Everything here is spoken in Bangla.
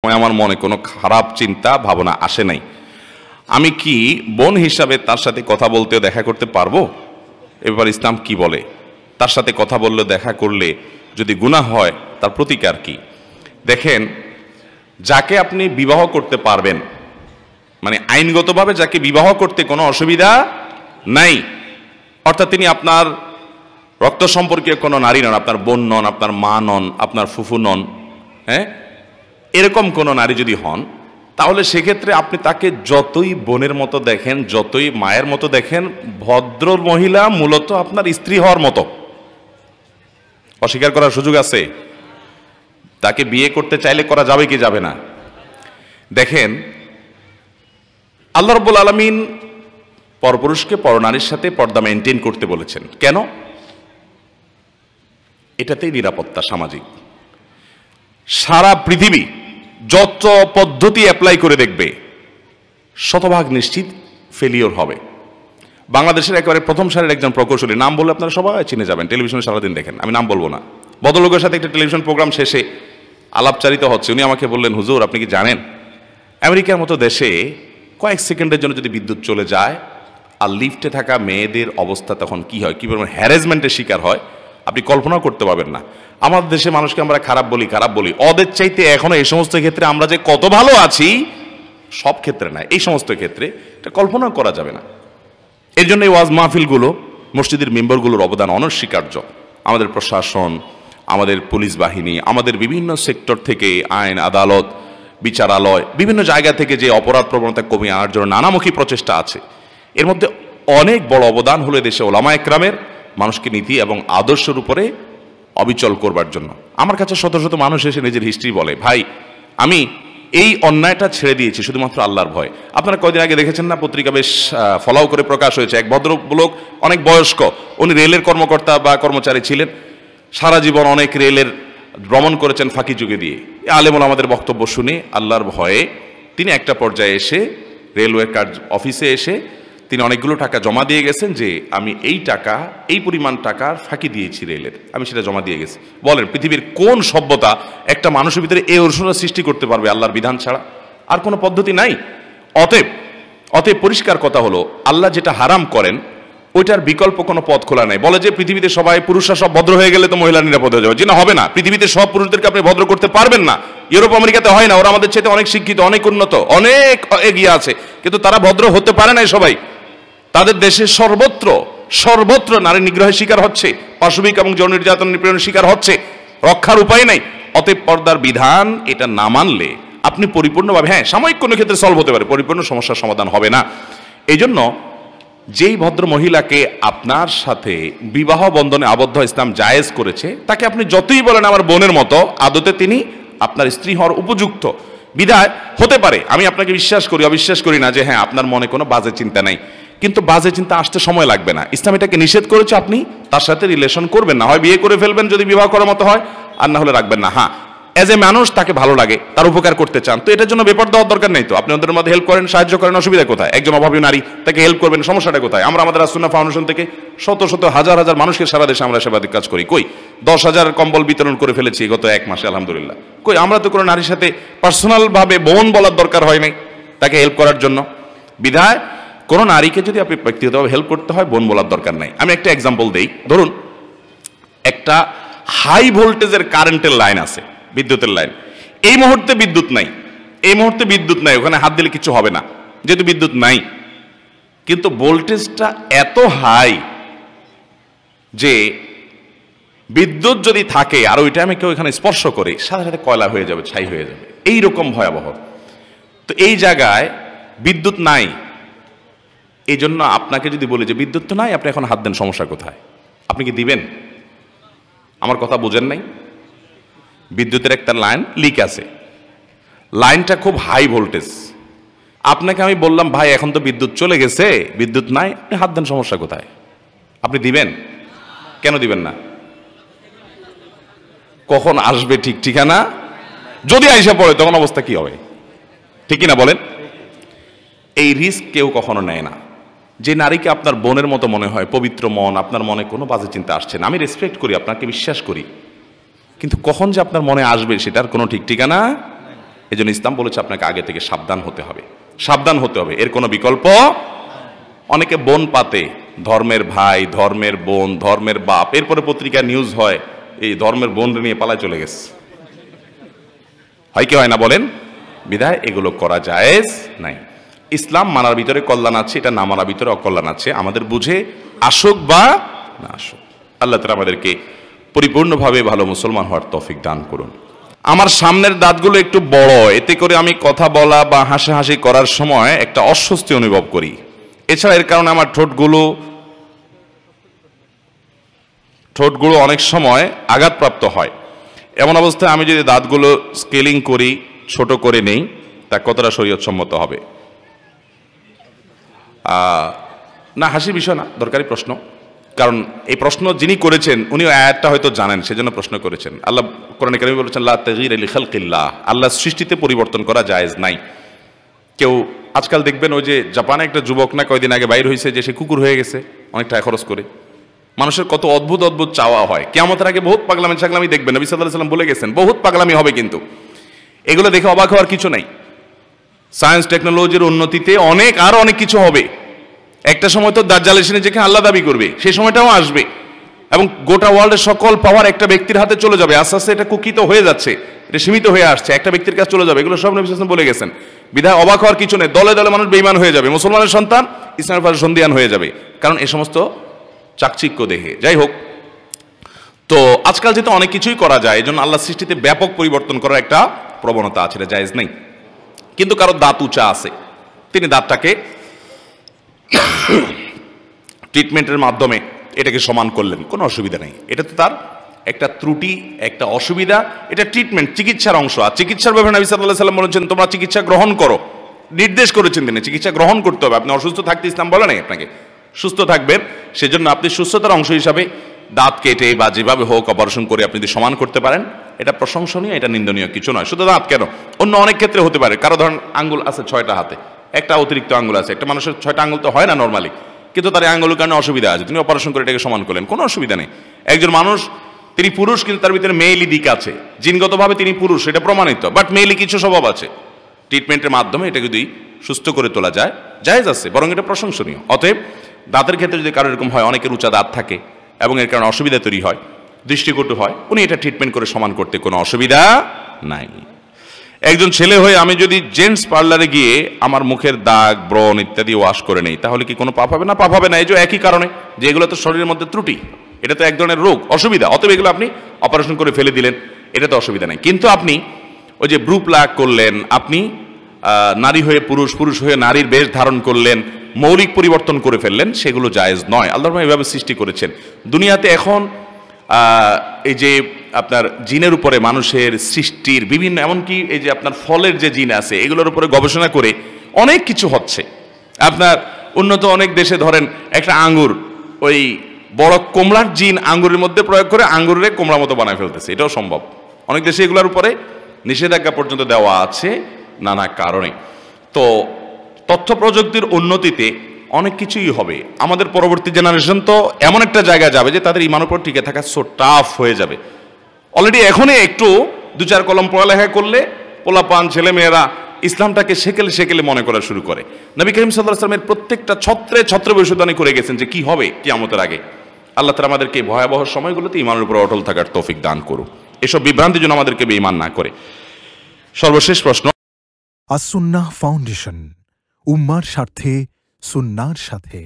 আমার মনে কোনো খারাপ চিন্তা ভাবনা আসে নাই। আমি কি বোন হিসাবে তার সাথে কথা বলতেও দেখা করতে পারবো? এবার ইসলাম কি বলে? তার সাথে কথা বললে দেখা করলে যদি গুনাহ হয় তার প্রতিকার কি? দেখেন, যাকে আপনি বিবাহ করতে পারবেন, মানে আইনগতভাবে যাকে বিবাহ করতে কোনো অসুবিধা নাই, অর্থাৎ তিনি আপনার রক্ত সম্পর্কীয় কোনো নারী নন, আপনার বোন নন, আপনার মা নন, আপনার ফুফু নন, হ্যাঁ, এরকম কোনো নারী যদি হন, তাহলে সেক্ষেত্রে আপনি তাকে যতই বোনের মতো দেখেন, যতই মায়ের মতো দেখেন, ভদ্র মহিলা মূলত আপনার স্ত্রী হওয়ার মতো। অস্বীকার করার সুযোগ আছে? তাকে বিয়ে করতে চাইলে করা যাবে কি যাবে না? দেখেন, আল্লাহ রাব্বুল আলামিন পরপুরুষকে পরনারীর সাথে পর্দা মেনটেন করতে বলেছেন। কেন? এটাতেই নিরাপত্তা সামাজিক। সারা পৃথিবী যত পদ্ধতি অ্যাপ্লাই করে দেখবে, শতভাগ নিশ্চিত ফেলিওর হবে। বাংলাদেশের একেবারে প্রথম সারির একজন প্রকৌশলী, নাম বলে আপনারা সবাই চিনে যাবেন, টেলিভিশনে সারাদিন দেখেন, আমি নাম বলবো না, ভদ্রলোকের সাথে একটা টেলিভিশন প্রোগ্রাম শেষে আলাপচারিত হচ্ছে, উনি আমাকে বললেন, হুজুর আপনি কি জানেন আমেরিকার মতো দেশে কয়েক সেকেন্ডের জন্য যদি বিদ্যুৎ চলে যায় আর লিফটে থাকা মেয়েদের অবস্থা তখন কি হয়, কি পরিমাণ হ্যারাসমেন্টের শিকার হয়, আপনি কল্পনাও করতে পারবেন না। আমাদের দেশে মানুষকে আমরা খারাপ বলি, ওদের চাইতে এখনো এই সমস্ত ক্ষেত্রে আমরা যে কত ভালো আছি, সব ক্ষেত্রে না, এই সমস্ত ক্ষেত্রে এটা কল্পনা করা যাবে না। এর জন্য এই ওয়াজ মাহফিলগুলো, মসজিদের মেম্বারগুলোর অবদান অনস্বীকার্য। আমাদের প্রশাসন, আমাদের পুলিশ বাহিনী, আমাদের বিভিন্ন সেক্টর থেকে, আইন আদালত, বিচারালয়, বিভিন্ন জায়গা থেকে যে অপরাধ প্রবণতা কমিয়ে আনার জন্য নানামুখী প্রচেষ্টা আছে, এর মধ্যে অনেক বড় অবদান হলো দেশে ওলামা একরামের মানুষকে নীতি এবং আদর্শের উপরে অবিচল করবার জন্য। আমার কাছে শত শত মানুষ এসে নিজের হিস্ট্রি বলে, ভাই আমি এই অন্যায়টা ছেড়ে দিয়েছি শুধুমাত্র আল্লাহর ভয়। আপনারা কয়দিন আগে দেখেছেন না, পত্রিকা বেশ ফলাও করে প্রকাশ হয়েছে, এক ভদ্রলোক, অনেক বয়স্ক, উনি রেলের কর্মকর্তা বা কর্মচারী ছিলেন, সারা জীবন অনেক রেলের ভ্রমণ করেছেন ফাঁকি যুগে দিয়ে। আলেমুল আমাদের বক্তব্য শুনে আল্লাহর ভয়ে তিনি একটা পর্যায়ে এসে রেলওয়ে কার্য অফিসে এসে তিনি অনেকগুলো টাকা জমা দিয়ে গেছেন যে আমি এই টাকা, এই পরিমাণ টাকার ফাঁকি দিয়েছি রেলের, আমি সেটা জমা দিয়ে গেছি। বলেন, পৃথিবীর কোন সভ্যতা একটা মানুষের ভিতরে এই অনুশোচনা সৃষ্টি করতে পারবে আল্লাহর বিধান ছাড়া? আর কোনো পদ্ধতি নাই। অতএব পরিষ্কার কথা হলো, আল্লাহ যেটা হারাম করেন ওইটার বিকল্প কোনো পথ খোলা নাই। বলে যে পৃথিবীতে সবাই পুরুষরা সব ভদ্র হয়ে গেলে তো মহিলা নিরাপদ হয়ে যাবে, যে না, হবে না। পৃথিবীতে সব পুরুষদেরকে আপনি ভদ্র করতে পারবেন না। ইউরোপ আমেরিকাতে হয় না, ওরা আমাদের চাইতে অনেক শিক্ষিত, অনেক উন্নত, অনেক এগিয়ে আছে, কিন্তু তারা ভদ্র হতে পারে না। সবাই তাদের দেশে সর্বত্র নারী নিগ্রহের শিকার হচ্ছে, পাশবিক এবং যৌন নির্যাতন নিপীড়নের শিকার হচ্ছে, রক্ষার উপায় নেই। অতএব পর্দার বিধান এটা না মানলে আপনি পরিপূর্ণভাবে, হ্যাঁ সাময়িক কোনো ক্ষেত্রে সলভ হতে পারে, পরিপূর্ণ সমস্যার সমাধান হবে না। এই জন্য যেই ভদ্র মহিলাকে আপনার সাথে বিবাহ বন্ধনে আবদ্ধ ইসলাম জায়েজ করেছে, তাকে আপনি যতই বলেন আমার বোনের মতো, আদতে তিনি আপনার স্ত্রী হওয়ার উপযুক্ত। বিধায় হতে পারে, আমি আপনাকে বিশ্বাস করি, অবিশ্বাস করি না যে হ্যাঁ আপনার মনে কোনো বাজে চিন্তা নাই, কিন্তু বাজে চিন্তা আসতে সময় লাগবে না। ইসলাম এটাকে নিষেধ করেছে, আপনি তার সাথে রিলেশন করবেন না, হয় বিয়ে করে ফেলবেন যদি বিবাহ করার মতো হয়, আর না হলে রাখবেন না। হ্যাঁ, এজ এ মানুষ তাকে ভালো লাগে, তার উপকার করতে চান, তো এটার জন্য বেপরোয়া দেওয়ার দরকার নেই। তো আপনি ওদের মধ্যে হেল্প করেন, সাহায্য করেন, অসুবিধা কোথায়? একজন অভাবী নারী, তাকে হেল্প করবেন, সমস্যাটা কোথায়? আমরা আমাদের আসুন্নাহ ফাউন্ডেশন থেকে শত হাজার মানুষকে সারা দেশে আমরা সেবাদিক কাজ করি। কই 10,000 কম্বল বিতরণ করে ফেলেছি গত 1 মাসে, আলহামদুলিল্লাহ। কই আমরা তো কোনো নারীর সাথে পার্সোনাল ভাবে বোন বলার দরকার হয় নাই তাকে হেল্প করার জন্য। বিধায় কোনো নারীকে যদি আপনি ব্যক্তিগতভাবে হেল্প করতে হয়, বোন বলার দরকার নাই। আমি একটা এক্সাম্পল দেই। ধরুন একটা হাই ভোল্টেজের কারেন্টের লাইন আছে, বিদ্যুতের লাইন, এই মুহূর্তে বিদ্যুৎ নাই, ওখানে হাত দিলে কিছু হবে না যেহেতু বিদ্যুৎ নাই, কিন্তু ভোল্টেজটা এত হাই যে বিদ্যুৎ যদি থাকে আর ওই টাইমে কেউ এখানে স্পর্শ করে, সাথে সাথে কয়লা হয়ে যাবে, ছাই হয়ে যাবে, এইরকম ভয়াবহ। তো এই জায়গায় বিদ্যুৎ নাই, এই জন্য আপনাকে যদি বলি যে বিদ্যুৎ তো নাই, আপনি এখন হাত দেন, সমস্যা কোথায়? আপনি কি দিবেন? আমার কথা বুঝেন নাই? বিদ্যুতের একটা লাইন লিক আছে, লাইনটা খুব হাই ভোল্টেজ, আপনাকে আমি বললাম ভাই এখন তো বিদ্যুৎ চলে গেছে, বিদ্যুৎ নাই, আপনি হাত দেন, সমস্যা কোথায়? আপনি দিবেন? কেন দিবেন না? কখন আসবে ঠিক ঠিকানা, যদি আইসা পড়ে তখন অবস্থা কি হবে? ঠিক না বলেন? এই রিস্ক কেউ কখনো নেয় না। যে নারীকে আপনার বোনের মতো মনে হয়, পবিত্র মন, আপনার মনে কোনো বাজে চিন্তা আসছে না, আমি রেসপেক্ট করি, আপনাকে বিশ্বাস করি, কিন্তু কখন যে আপনার মনে আসবে সেটার কোনো ঠিক ঠিকানা এই জন্য ইসলাম বলেছে আপনাকে আগে থেকে সাবধান হতে হবে, সাবধান হতে হবে, এর কোনো বিকল্প। অনেকে বোন পাতে, ধর্মের ভাই, ধর্মের বোন, ধর্মের বাপ, এরপরে পত্রিকা নিউজ হয় এই ধর্মের বোন নিয়ে পালায় চলে গেছে, হয় কি হয় না বলেন? বিধায় এগুলো করা জায়েজ নাই। ইসলাম মানার ভিতরে কল্যাণ আছে, এটা না মানার ভিতরে অকল্যাণ আছে, আমাদের বুঝে আসুক বা না আসুক। আল্লাহ তাআলা আমাদেরকে পরিপূর্ণভাবে ভালো মুসলমান হওয়ার তৌফিক দান করুন। আমার সামনের দাঁতগুলো একটু বড়, এতে করে আমি কথা বলা বা হাসাহাসি করার সময় একটা অস্বস্তি অনুভব করি। এছাড়া এর কারণে আমার ঠোঁটগুলো অনেক সময় আঘাতপ্রাপ্ত হয়। এমন অবস্থায় আমি যদি দাঁতগুলো স্কেলিং করি, ছোট করে নেই, তা কতটা শরীয়ত সম্মত হবে? না, হাসির বিষয় না, দরকারি প্রশ্ন। কারণ এই প্রশ্ন যিনি করেছেন উনি আয়াতটা হয়তো জানেন, সেজন্য প্রশ্ন করেছেন। আল্লাহ কোরআনে কারিমে বলেছেন লা তাগয়িরা লিখালকিল্লাহ, আল্লাহর সৃষ্টিতে পরিবর্তন করা জায়েজ নাই। কেউ আজকাল দেখবেন ওই যে জাপানে একটা যুবক না কয়দিন আগে বাইর হয়েছে যে সে কুকুর হয়ে গেছে অনেক টাকা খরচ করে। মানুষের কত অদ্ভুত অদ্ভুত চাওয়া হয়। কিয়ামতের আগে বহুত পাগলামি ছাগলামি দেখবেন, নবী সাল্লাল্লাহু আলাইহি ওয়াসাল্লাম বলে গেছেন বহুত পাগলামি হবে, কিন্তু এগুলো দেখে অবাক হওয়ার কিছু নাই। সায়েন্স টেকনোলজির উন্নতিতে আরো অনেক কিছু হবে। একটা সময় তো দাজ্জাল এসে নিজেকে আল্লাহ দাবি করবে, সেই সময়টাও আসবে এবং গোটা ওয়ার্ল্ডের সকল পাওয়ার একটা ব্যক্তির হাতে চলে যাবে। আস্তে আস্তে এটা কুকিত হয়ে যাচ্ছে, এটা সীমিত হয়ে আসছে, একটা ব্যক্তির কাছে চলে যাবে। এগুলো সব নবী সাল্লাল্লাহু আলাইহি ওয়াসাল্লাম বলে গেছেন। বিধায় অবাক হওয়ার কিছু নেই। দলে দলে মানুষ বেঈমান হয়ে যাবে, মুসলমানের সন্তান ইসলামের পাশে সন্দিহান হয়ে যাবে, কারণ এ সমস্ত চাকচিক্য দেখে। যাই হোক, তো আজকাল যেহেতু অনেক কিছুই করা যায়, এই জন্য আল্লাহ সৃষ্টিতে ব্যাপক পরিবর্তন করার একটা প্রবণতা আছে, এটা জায়েজ নেই। কিন্তু কারো দাঁত উঁচা আছে, তিনি দাঁতটাকে ট্রিটমেন্টের মাধ্যমে এটাকে সমান করলেন, কোনো অসুবিধা নেই। এটা তো তার একটা ত্রুটি, একটা অসুবিধা, এটা ট্রিটমেন্ট, চিকিৎসার অংশ। আর চিকিৎসার ব্যাপারে নবী সাল্লাল্লাহু আলাইহি ওয়াসাল্লাম বলেছেন তোমরা চিকিৎসা গ্রহণ করো, নির্দেশ করেছেন তিনি চিকিৎসা গ্রহণ করতে হবে। আপনি অসুস্থ থাকতে ইসলাম বলে নাই আপনাকে, সুস্থ থাকবেন, সেজন্য আপনি সুস্থতার অংশ হিসাবে দাঁত কেটে বা যেভাবে হোক অপারেশন করে আপনি যদি সমান করতে পারেন, এটা প্রশংসনীয়, এটা নিন্দনীয় কিছু নয়। শুধু দাঁত কেন, অন্য অনেক ক্ষেত্রে হতে পারে। কারো ধরেন আঙ্গুল আছে 6টা হাতে, একটা অতিরিক্ত আঙ্গুল আছে, একটা মানুষের 6টা আঙ্গুল তো হয় না নর্মালি, কিন্তু তার আঙ্গুলের কারণে অসুবিধা আছে, তিনি অপারেশন করে এটাকে সমান করলেন, কোনো অসুবিধা নেই। একজন মানুষ তিনি পুরুষ, কিন্তু তার ভিতরে মেয়েলি দিক আছে, জিনগতভাবে তিনি পুরুষ, এটা প্রমাণিত, বাট মেয়েলি কিছু স্বভাব আছে, ট্রিটমেন্টের মাধ্যমে এটা যদি সুস্থ করে তোলা যায়, জায়েজ আছে, বরং এটা প্রশংসনীয়। অতএব দাঁতের ক্ষেত্রে যদি কারো এরকম হয়, অনেকের উঁচা দাঁত থাকে এবং এর কারণে অসুবিধা তৈরি হয়, দৃষ্টিকটু হয়, উনি এটা ট্রিটমেন্ট করে সমান করতে কোনো অসুবিধা নাই। একজন ছেলে হয়ে আমি যদি জেন্টস পার্লারে গিয়ে আমার মুখের দাগ, ব্রণ ইত্যাদি ওয়াশ করে নেই, তাহলে কি কোনো পাপ হবে না? পাপ হবে না, এই যে একই কারণে যে এগুলো তো শরীরের মধ্যে ত্রুটি, এটা তো এক ধরনের রোগ, অসুবিধা। অতএব এগুলো আপনি অপারেশন করে ফেলে দিলেন, এটা তো অসুবিধা নেই। কিন্তু আপনি ওই যে ব্রু প্লাগ করলেন, আপনি নারী হয়ে পুরুষ, পুরুষ হয়ে নারীর বেশ ধারণ করলেন, মৌলিক পরিবর্তন করে ফেললেন, সেগুলো জায়েজ নয়। আল্লাহ এভাবে সৃষ্টি করেছেন। দুনিয়াতে এখন এই যে আপনার জিনের উপরে মানুষের সৃষ্টির বিভিন্ন, এমনকি এই যে আপনার ফলের যে জিন আছে এগুলোর উপরে গবেষণা করে অনেক কিছু হচ্ছে। আপনার উন্নত অনেক দেশে ধরেন একটা আঙ্গুর, ওই বড় কোমড়ার জিন আঙ্গুরের মধ্যে প্রয়োগ করে আঙ্গুরের কোমড়া মতো বানায় ফেলতেছে, এটাও সম্ভব। অনেক দেশে এগুলোর উপরে নিষেধাজ্ঞা পর্যন্ত দেওয়া আছে নানা কারণে। তো তথ্য প্রযুক্তির উন্নতিতে অনেক কিছুই হবে। আমাদের পরবর্তী জেনারেশন তো এমন একটা জায়গায় যাবে যে তাদের ইমান উপর টিকে থাকা সো টাফ হয়ে যাবে। অলরেডি এখনই একটু 2-4 কলম পড়ালেখা করলে পোলাপান ছেলেমেয়েরা ইসলামটাকে সেকেলে সেকেলে মনে করা শুরু করে। নবী করিম সাল্লাল্লাহু আলাইহি ওয়াসাল্লামের প্রত্যেকটা ছত্রে ছত্রে ভবিষ্যদ্বাণী করে গেছেন যে কি হবে কিয়ামতের আগে। আল্লাহ তাআলা আমাদেরকে ভয়াবহ সময়গুলোতে ইমানের উপর অটল থাকার তৌফিক দান করুন, এসব বিভ্রান্তির জন্য আমাদেরকে বেঈমান না করে। সর্বশেষ প্রশ্ন, আস-সুন্নাহ ফাউন্ডেশন, উম্মার স্বার্থে সুন্নাহর সাথে।